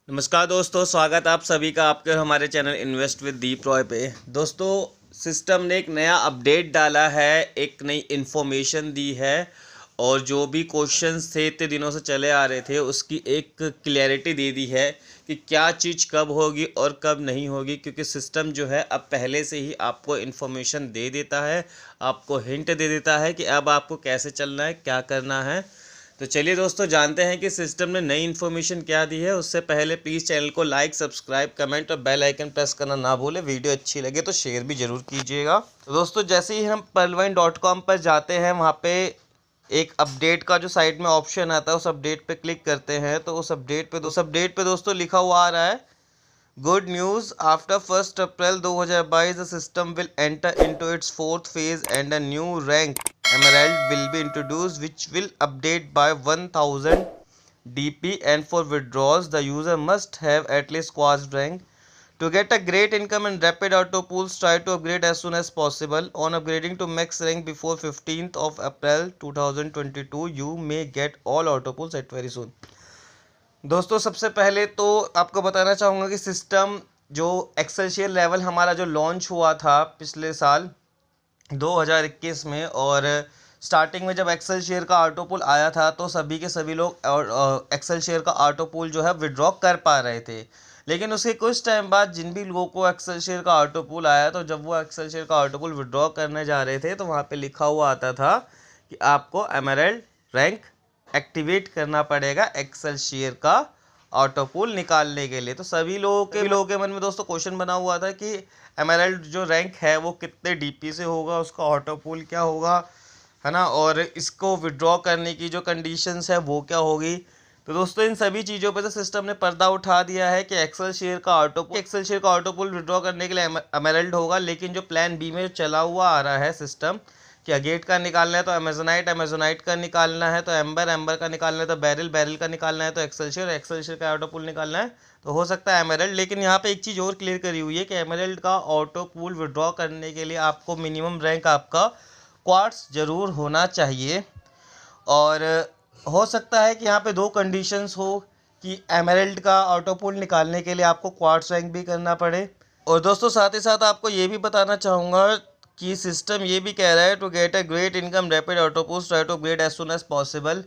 नमस्कार दोस्तों, स्वागत आप सभी का आपके और हमारे चैनल इन्वेस्ट विद दीप रॉय पे। दोस्तों, सिस्टम ने एक नया अपडेट डाला है, एक नई इन्फॉर्मेशन दी है और जो भी क्वेश्चंस थे इतने दिनों से चले आ रहे थे उसकी एक क्लैरिटी दे दी है कि क्या चीज़ कब होगी और कब नहीं होगी। क्योंकि सिस्टम जो है अब पहले से ही आपको इन्फॉर्मेशन दे देता है, आपको हिंट दे देता है कि अब आपको कैसे चलना है, क्या करना है। तो चलिए दोस्तों, जानते हैं कि सिस्टम ने नई इन्फॉर्मेशन क्या दी है। उससे पहले प्लीज़ चैनल को लाइक, सब्सक्राइब, कमेंट और बेल आइकन प्रेस करना ना भूलें। वीडियो अच्छी लगे तो शेयर भी ज़रूर कीजिएगा। तो दोस्तों, जैसे ही हम pearlwine.com पर जाते हैं, वहाँ पे एक अपडेट का जो साइड में ऑप्शन आता है, उस अपडेट पे क्लिक करते हैं तो उस अपडेट पे दोस्तों लिखा हुआ आ रहा है, good news, after 1 April 2022 the system will enter into its fourth phase and a new rank Emerald will be introduced, which will update by 1000 DP, and for withdrawals the user must have at least quartz rank. To get a great income and rapid auto pools, try to upgrade as soon as possible. On upgrading to max rank before 15th of April 2022, you may get all auto pools at very soon. दोस्तों, सबसे पहले तो आपको बताना चाहूँगा कि system जो Excelsior level हमारा जो लॉन्च हुआ था पिछले साल 2021 में, और स्टार्टिंग में जब एक्सेल शेयर का ऑटो पुल आया था तो सभी के सभी लोग और एक्सेल शेयर का ऑटो पुल जो है विड्रॉ कर पा रहे थे। लेकिन उसके कुछ टाइम बाद जिन भी लोगों को एक्सेल शेयर का ऑटो पुल आया, तो जब वो एक्सेल शेयर का ऑटो पुल विड्रॉ करने जा रहे थे तो वहाँ पे लिखा हुआ आता था कि आपको एमरल्ड रैंक एक्टिवेट करना पड़ेगा एक्सेल शेयर का ऑटो पुल निकालने के लिए। तो सभी लोगों के मन में दोस्तों क्वेश्चन बना हुआ था कि एमरल्ड जो रैंक है वो कितने डीपी से होगा, उसका ऑटो पुल क्या होगा, है ना, और इसको विड्रॉ करने की जो कंडीशंस है वो क्या होगी। तो दोस्तों, इन सभी चीज़ों पे तो सिस्टम ने पर्दा उठा दिया है कि एक्सेल शेयर का ऑटो पुल विड्रॉ करने के लिए एमरल्ड होगा। लेकिन जो प्लान बी में जो चला हुआ आ रहा है सिस्टम कि अगेट का निकालना है तो अमेजोनाइट का निकालना है तो एम्बर का निकालना है तो बैरिल का निकालना है तो एक्सेल शेयर का ऑटो पुल निकालना है तो हो सकता है एमरल्ड। लेकिन यहाँ पे एक चीज़ और क्लियर करी हुई है कि एमरल्ड का ऑटो पुल विड्रॉ करने के लिए आपको मिनिमम रैंक आपका क्वार्ट्स ज़रूर होना चाहिए। और हो सकता है कि यहाँ पे दो कंडीशंस हो कि एमरल्ड का ऑटो पुल निकालने के लिए आपको क्वार्ट्स रैंक भी करना पड़े। और दोस्तों, साथ ही साथ आपको ये भी बताना चाहूँगा कि सिस्टम ये भी कह रहा है, to get a great income rapid auto push try to upgrade as soon as possible.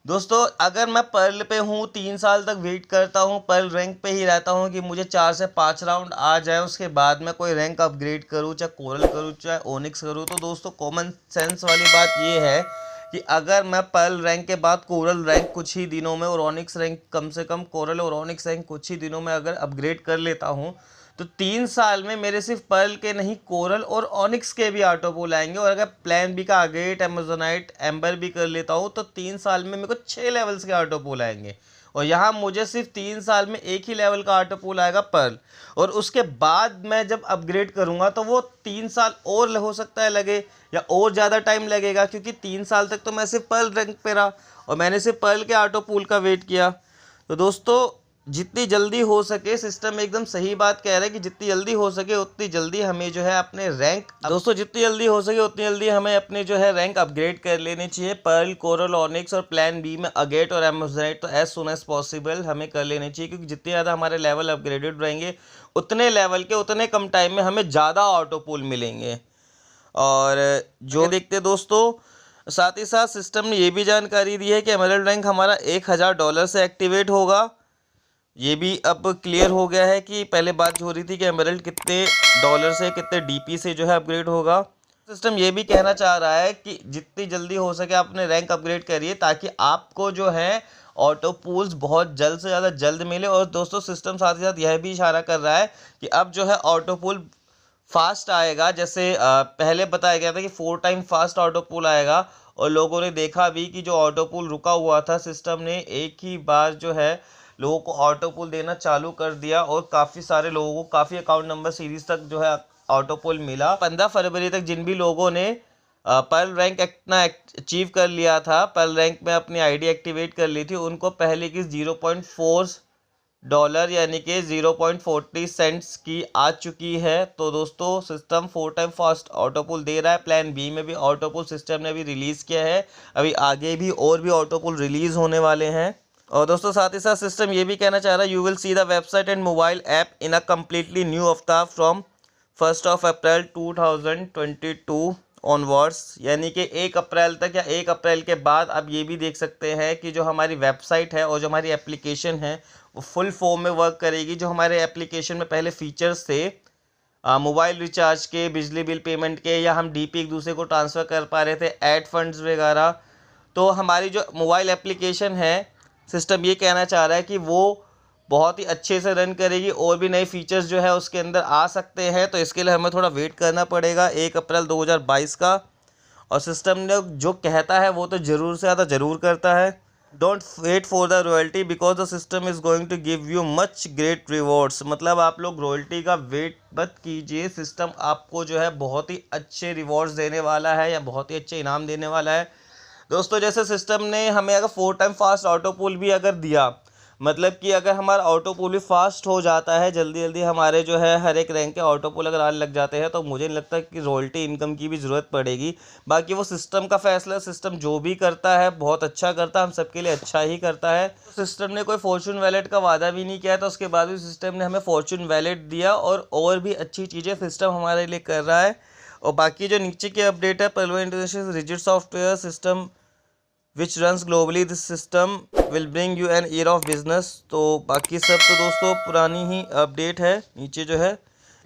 दोस्तों, अगर मैं पर्ल पे हूँ, 3 साल तक वेट करता हूँ, पर्ल रैंक पे ही रहता हूँ कि मुझे 4 से 5 राउंड आ जाए, उसके बाद मैं कोई रैंक अपग्रेड करूँ, चाहे कोरल करूँ चाहे ओनिक्स करूँ, तो दोस्तों कॉमन सेंस वाली बात ये है कि अगर मैं पर्ल रैंक के बाद कोरल रैंक कुछ ही दिनों में और ओनिक्स रैंक कम से कम कोरल और ओनिक्स रैंक कुछ ही दिनों में अगर अपग्रेड कर लेता हूँ, तो 3 साल में मेरे सिर्फ पर्ल के नहीं, कोरल और ऑनिक्स के भी ऑटो पुल आएंगे। और अगर प्लान बी का अगेट, अमेजोनाइट, एम्बर भी कर लेता हूँ तो 3 साल में मेरे को 6 लेवल्स के ऑटो पुल आएंगे। और यहाँ मुझे सिर्फ 3 साल में एक ही लेवल का ऑटो पुल आएगा, पर्ल। और उसके बाद मैं जब अपग्रेड करूँगा तो वो 3 साल और हो सकता है लगे या और ज़्यादा टाइम लगेगा, क्योंकि 3 साल तक तो मैं सिर्फ पर्ल रैंक पे रहा और मैंने सिर्फ पर्ल के ऑटो पुल का वेट किया। तो दोस्तों, जितनी जल्दी हो सके, सिस्टम एकदम सही बात कह रहा है कि जितनी जल्दी हो सके उतनी जल्दी हमें जो है अपने रैंक जितनी जल्दी हो सके उतनी जल्दी हमें अपने जो है रैंक अपग्रेड कर लेनी चाहिए। पर्ल, कोरल, ऑनिक्स और प्लान बी में अगेट और एमोजाइट तो एज सुन एज पॉसिबल हमें कर लेनी चाहिए, क्योंकि जितने ज़्यादा हमारे लेवल अपग्रेडेड रहेंगे उतने लेवल के उतने कम टाइम में हमें ज़्यादा ऑटो पुल मिलेंगे। और जो देखते दोस्तों, साथ ही साथ सिस्टम ने ये भी जानकारी दी है कि एमरल्ड रैंक हमारा $1000 से एक्टिवेट होगा। ये भी अब क्लियर हो गया है कि पहले बात हो रही थी कि एमरल्ड कितने डॉलर से, कितने डीपी से जो है अपग्रेड होगा। सिस्टम ये भी कहना चाह रहा है कि जितनी जल्दी हो सके आप अपने रैंक अपग्रेड करिए, ताकि आपको जो है ऑटो पूल्स बहुत जल्द से ज़्यादा जल्द मिले। और दोस्तों, सिस्टम साथ ही साथ यह भी इशारा कर रहा है कि अब जो है ऑटो पूल फास्ट आएगा। जैसे पहले बताया गया था कि 4 टाइम फास्ट ऑटो पूल आएगा, और लोगों ने देखा भी कि जो ऑटो पूल रुका हुआ था, सिस्टम ने एक ही बार जो है लोगों को ऑटो पुल देना चालू कर दिया और काफ़ी सारे लोगों को काफ़ी अकाउंट नंबर सीरीज तक जो है ऑटो पुल मिला। 15 फरवरी तक जिन भी लोगों ने पर्ल रैंक इतना अचीव कर लिया था, पर्ल रैंक में अपनी आईडी एक्टिवेट कर ली थी, उनको पहले की $0.4 यानी कि 0.40 सेंट्स की आ चुकी है। तो दोस्तों, सिस्टम 4 टाइम फास्ट ऑटो पुल दे रहा है। प्लान बी में भी ऑटो पुल सिस्टम ने अभी रिलीज़ किया है, अभी आगे भी और भी ऑटो पुल रिलीज़ होने वाले हैं। और दोस्तों साथ ही साथ सिस्टम ये भी कहना चाह रहा है, you will see the website and mobile app in a completely new अवतार फ्रॉम 1 अप्रैल 2022 ऑनवर्ड्स। यानी कि 1 अप्रैल तक या 1 अप्रैल के बाद आप ये भी देख सकते हैं कि जो हमारी वेबसाइट है और जो हमारी एप्लीकेशन है वो फुल फॉर्म में वर्क करेगी। जो हमारे एप्लीकेशन में पहले फीचर्स थे मोबाइल रिचार्ज के, बिजली बिल पेमेंट के, या हम डीपी एक दूसरे को ट्रांसफ़र कर पा रहे थे, ऐड फंड्स वगैरह, तो हमारी जो मोबाइल एप्लीकेशन है सिस्टम ये कहना चाह रहा है कि वो बहुत ही अच्छे से रन करेगी और भी नए फीचर्स जो है उसके अंदर आ सकते हैं। तो इसके लिए हमें थोड़ा वेट करना पड़ेगा 1 अप्रैल 2022 का। और सिस्टम ने जो कहता है वो तो ज़रूर से ज़्यादा ज़रूर करता है। Don't wait for the royalty because the system is going to give you much great rewards. मतलब आप लोग रॉयल्टी का वेट मत कीजिए, सिस्टम आपको जो है बहुत ही अच्छे रिवॉर्ड्स देने वाला है या बहुत ही अच्छे इनाम देने वाला है। दोस्तों जैसे सिस्टम ने हमें अगर 4 टाइम फास्ट ऑटो पुल भी अगर दिया, मतलब कि अगर हमारा ऑटो पुल भी फास्ट हो जाता है, जल्दी जल्दी हमारे जो है हर एक रैंक के ऑटो पुल अगर आने लग जाते हैं, तो मुझे नहीं लगता कि रॉयल्टी इनकम की भी ज़रूरत पड़ेगी। बाकी वो सिस्टम का फैसला, सिस्टम जो भी करता है बहुत अच्छा करता है, हम सबके लिए अच्छा ही करता है। सिस्टम ने कोई फॉर्चून वैलेट का वादा भी नहीं किया था, उसके बाद भी सिस्टम ने हमें फॉर्चून वैलेट दिया और भी अच्छी चीज़ें सिस्टम हमारे लिए कर रहा है। और बाकी जो नीचे की अपडेट है, पलवा international rigid software system which runs globally, this system will bring you an year of business। तो बाकी सब तो दोस्तों पुरानी ही अपडेट है। नीचे जो है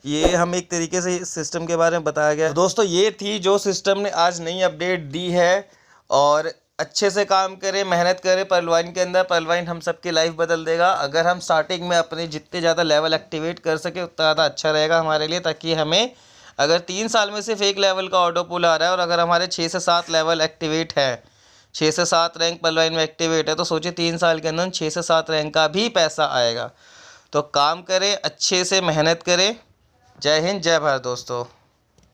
ये हम एक तरीके से इस सिस्टम के बारे में बताया गया। तो दोस्तों ये थी जो सिस्टम ने आज नई अपडेट दी है। और अच्छे से काम करें, मेहनत करें पलवाइन के अंदर। पलवाइन हम सबकी लाइफ बदल देगा। अगर हम स्टार्टिंग में अपने जितने ज़्यादा लेवल एक्टिवेट कर सके उतना ज़्यादा अच्छा रहेगा हमारे लिए, ताकि हमें अगर 3 साल में सिर्फ 1 लेवल का ऑटो पुल आ रहा है और अगर हमारे 6 से 7 लेवल एक्टिवेट है, 6 से 7 रैंक पलवाइन में एक्टिवेट है, तो सोचिए 3 साल के अंदर 6 से 7 रैंक का भी पैसा आएगा। तो काम करें, अच्छे से मेहनत करें। जय हिंद, जय भारत दोस्तों।